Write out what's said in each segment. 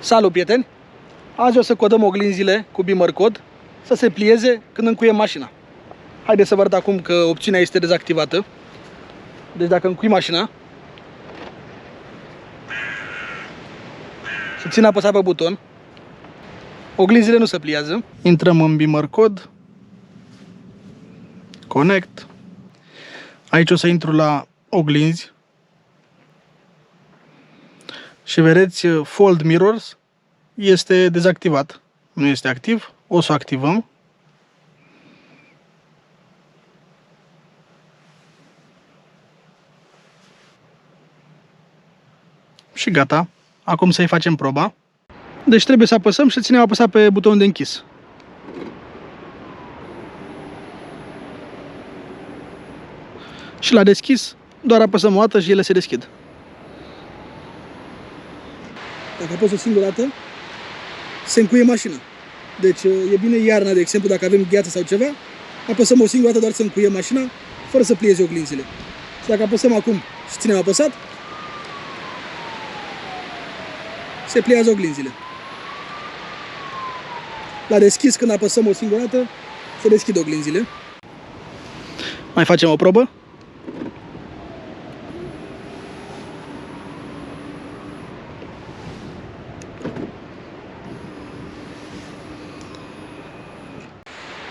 Salut, prieteni! Azi o să codăm oglinzile cu Bimmer Code să se plieze când încuiem mașina. Haideți să vă arăt acum că opțiunea este dezactivată. Deci dacă încui mașina și țin apăsat pe buton, oglinzile nu se pliază. Intrăm în Bimmer Code, Connect. Aici o să intru la oglinzi și vedeți Fold Mirrors este dezactivat, nu este activ. O să activăm. Și gata. Acum să-i facem proba. Deci trebuie să apăsăm și ținem apăsat pe butonul de închis. Și la deschis, doar apăsăm o dată și ele se deschid. Dacă apăs o singură dată, se încuie mașina. Deci e bine iarna, de exemplu, dacă avem gheață sau ceva, apăsăm o singură dată doar să încuiem mașina, fără să plieze oglinzile. Și dacă apăsăm acum și ținem apăsat, se pliază oglinzile. La deschis, când apăsăm o singură dată, se deschid oglinzile. Mai facem o probă.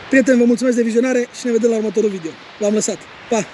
Prieteni, vă mulțumesc de vizionare și ne vedem la următorul video. V-am lăsat. Pa!